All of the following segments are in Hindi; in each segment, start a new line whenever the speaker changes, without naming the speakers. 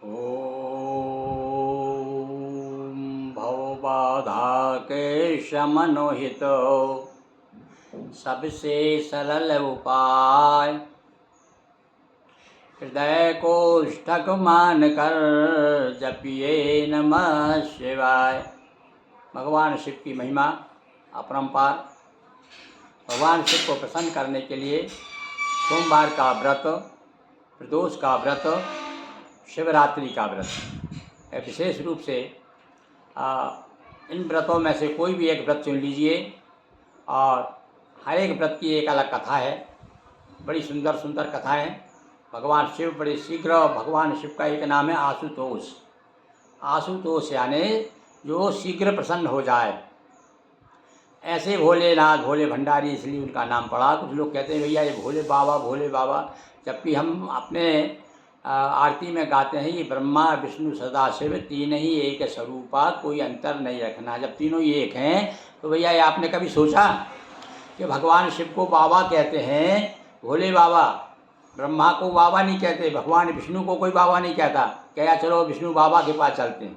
ॐ भवबाधा के शमनोहित सबसे सरल उपाय, हृदय को कोष्ठक मान कर जपिए नमः शिवाय। भगवान शिव की महिमा अपरंपार। भगवान शिव को प्रसन्न करने के लिए सोमवार का व्रत, प्रदोष का व्रत, शिवरात्रि का व्रत, विशेष रूप से इन व्रतों में से कोई भी एक व्रत चुन लीजिए और हर एक व्रत की एक अलग कथा है। बड़ी सुंदर सुंदर कथाएं। भगवान शिव बड़े शीघ्र, भगवान शिव का एक नाम है आशुतोष। आशुतोष यानी जो शीघ्र प्रसन्न हो जाए। ऐसे भोलेनाथ, भोले भंडारी, इसलिए उनका नाम पड़ा। कुछ लोग कहते हैं भैया ये भोले बाबा, भोले बाबा, जबकि हम अपने आरती में गाते हैं ये ब्रह्मा विष्णु सदाशिव तीन ही एक स्वरूपा, कोई अंतर नहीं रखना। जब तीनों ही एक हैं तो भैया ये आपने कभी सोचा कि भगवान शिव को बाबा कहते हैं, भोले बाबा। ब्रह्मा को बाबा नहीं कहते, भगवान विष्णु को कोई बाबा नहीं कहता। क्या चलो विष्णु बाबा के पास चलते हैं।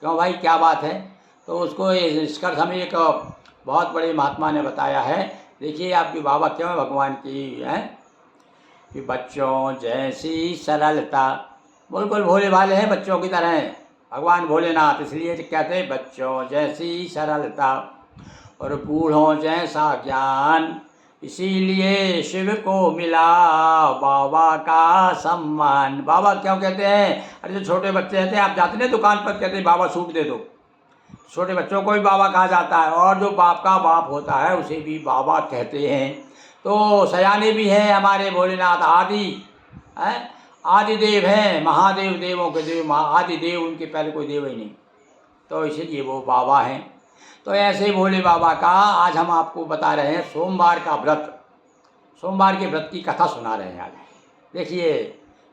क्यों भाई, क्या बात है? तो उसको निष्कर्ष हमें एक बहुत बड़े महात्मा ने बताया है। देखिए आपकी बाबा क्यों है भगवान की है कि बच्चों जैसी सरलता, बिल्कुल भोले भाले हैं, बच्चों की तरह हैं भगवान भोलेनाथ। इसलिए कहते हैं बच्चों जैसी सरलता और बूढ़ों जैसा ज्ञान, इसीलिए शिव को मिला बाबा का सम्मान। बाबा क्यों कहते हैं? अरे जो छोटे बच्चे रहते हैं, आप जाते हैं दुकान पर, कहते हैं बाबा सूट दे दो। छोटे बच्चों को भी बाबा कहा जाता है और जो बाप का बाप होता है उसे भी बाबा कहते हैं। तो सयाने भी हैं हमारे भोलेनाथ, आदि देव हैं, महादेव, देवों के देव, आदि देव, उनके पहले कोई देव ही नहीं, तो इसलिए वो बाबा हैं। तो ऐसे भोले बाबा का आज हम आपको बता रहे हैं सोमवार का व्रत, सोमवार के व्रत की कथा सुना रहे हैं आज। देखिए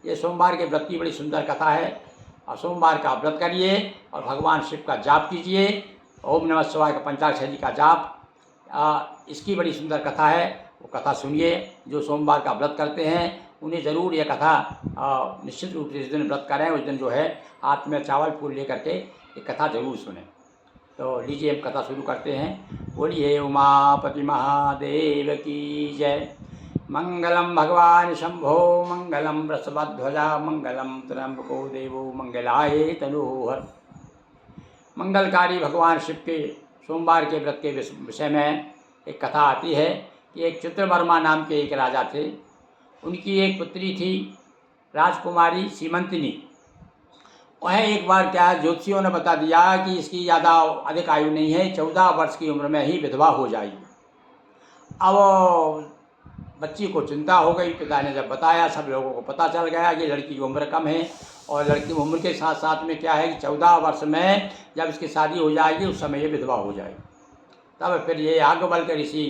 ये सोमवार के व्रत की बड़ी सुंदर कथा है और सोमवार का व्रत करिए और भगवान शिव का जाप कीजिए। ओम नमः शिवाय का पंचाक्षरी का जाप, इसकी बड़ी सुंदर कथा है, वो कथा सुनिए। जो सोमवार का व्रत करते हैं उन्हें ज़रूर ये कथा निश्चित रूप से जिस दिन व्रत करें उस दिन जो है हाथ में चावल फूल लेकर के ये कथा जरूर सुने। तो लीजिए हम कथा शुरू करते हैं। बोलिए उमापति महादेव की जय। मंगलम भगवान शंभो, मंगलम वृषभध्वजा, मंगलम त्र्यंबको देवो, मंगलाय तनोहर। मंगलकारी भगवान शिव के सोमवार के व्रत के विषय में एक कथा आती है कि एक चित्रवर्मा नाम के एक राजा थे। उनकी एक पुत्री थी राजकुमारी सीमंतिनी। वह एक बार क्या ज्योतिषियों ने बता दिया कि इसकी ज़्यादा अधिक आयु नहीं है, 14 वर्ष की उम्र में ही विधवा हो जाएगी। अब बच्ची को चिंता हो गई। पिता ने जब बताया सब लोगों को पता चल गया कि लड़की की उम्र कम है और लड़की की उम्र के साथ साथ में क्या है कि 14 वर्ष में जब इसकी शादी हो जाएगी उस समय ये विधवा हो जाएगी। तब फिर ये याज्ञवल्क्य ऋषि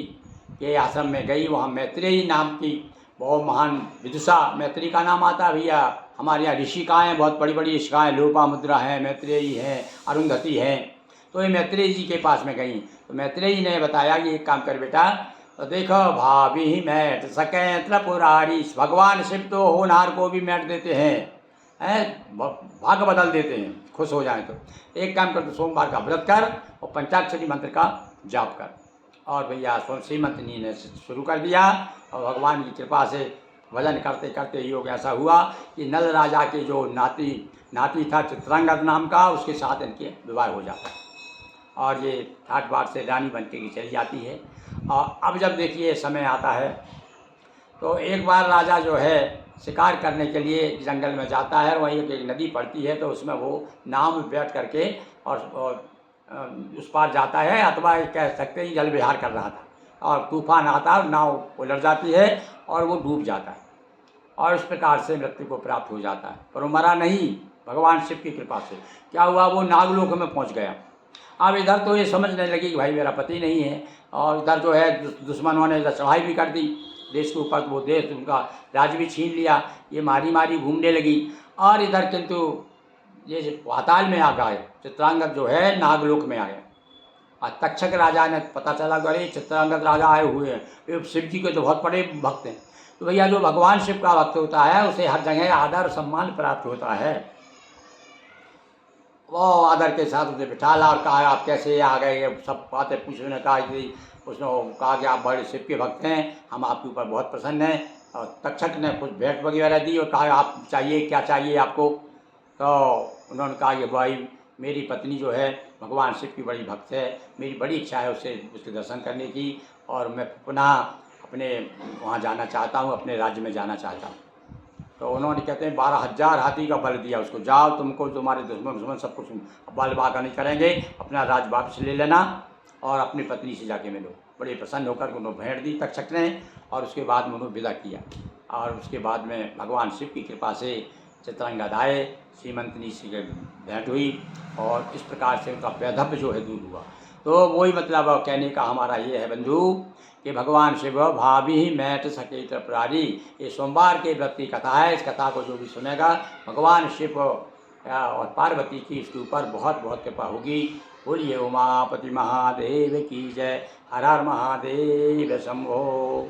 के आश्रम में गई। वहाँ मैत्रेयी नाम की बहुत महान विदुषा, मैत्री का नाम आता है भैया, हमारे यहाँ ऋषिकाएँ बहुत बड़ी बड़ी ऋषिकाएँ, लोपामुद्रा हैं, मैत्रेयी हैं, अरुंधति हैं। तो ये मैत्रेयी जी के पास में गई। तो मैत्रेयी ने बताया कि एक काम कर बेटा, तो देखो भाभी मैट सकें त्रिपुरारी, भगवान शिव तो होनहार को भी मैट देते हैं, भाग बदल देते हैं, खुश हो जाए। तो एक काम कर, तो सोमवार का व्रत कर और पंचाक्षरी मंत्र का जाप कर। और भैया श्रीमंतनी ने शुरू कर दिया और भगवान की कृपा से भजन करते करते योग ऐसा हुआ कि नल राजा के जो नाती था चित्रांगद नाम का, उसके साथ इनके विवाह हो जाता है और ये ठाट बाट से रानी बन के चली जाती है। और अब जब देखिए समय आता है तो एक बार राजा जो है शिकार करने के लिए जंगल में जाता है और वहीं एक नदी पड़ती है, तो उसमें वो नाव में बैठ करके और उस पार जाता है, अथवा कह सकते हैं जल विहार कर रहा था और तूफान आता है, नाव उलट जाती है और वो डूब जाता है और इस प्रकार से मृत्यु को प्राप्त हो जाता है। पर वो मरा नहीं, भगवान शिव की कृपा से क्या हुआ, वो नागलोक में पहुँच गया। अब इधर तो ये समझने लगी कि भाई मेरा पति नहीं है, और इधर जो है दुश्मनों ने चढ़ाई भी कर दी देश के ऊपर, वो देश उनका राज्य भी छीन लिया। ये मारी मारी घूमने लगी और इधर किंतु ये पाताल में आ गए, चित्रांगद जो है नागलोक में आ गए। और तक्षक राजा ने पता चला कि अरे चित्रांगद राजा आए हुए हैं, ये शिव जी के तो बहुत बड़े भक्त हैं। तो भैया जो भगवान शिव का भक्त होता है उसे हर जगह आदर सम्मान प्राप्त होता है। वो आदर के साथ उसे बिठाला और कहा आप कैसे आ गए, ये सब बातें पूछी। उसने कहा कि कहा कि आप बड़े शिव के भक्त हैं, हम आपके ऊपर बहुत प्रसन्न हैं। और तक्षक ने कुछ भेंट वगैरह दी और कहा आप चाहिए, क्या चाहिए आपको। तो उन्होंने कहा कि भाई मेरी पत्नी जो है भगवान शिव की बड़ी भक्त है, मेरी बड़ी इच्छा है उसके दर्शन करने की, और मैं पुनः अपने वहाँ जाना चाहता हूँ, अपने राज्य में जाना चाहता हूँ। तो उन्होंने कहते हैं 12,000 हाथी का बल दिया उसको, जाओ तुमको तुम्हारे दुश्मन सब कुछ बल बाका नहीं करेंगे, अपना राज वापस ले लेना और अपनी पत्नी से जाके मिलो। बड़े प्रसन्न होकर उन्होंने भेंट दी तक्षक ने, और उसके बाद में उन्होंने विदा किया। और उसके बाद में भगवान शिव की कृपा से चित्रांगद आए, श्रीमंतनी से भेंट हुई, और इस प्रकार से उनका वैधव्य जो है दूर हुआ। तो वही मतलब कहने का हमारा ये है बंधु कि भगवान शिव भाभी मैट सके त्रिपुरारी। ये सोमवार के व्रत की कथा है। इस कथा को जो भी सुनेगा भगवान शिव और पार्वती की इसके ऊपर बहुत बहुत कृपा होगी। बोलिए उमापति महादेव की जय। हर हर महादेव शंभो।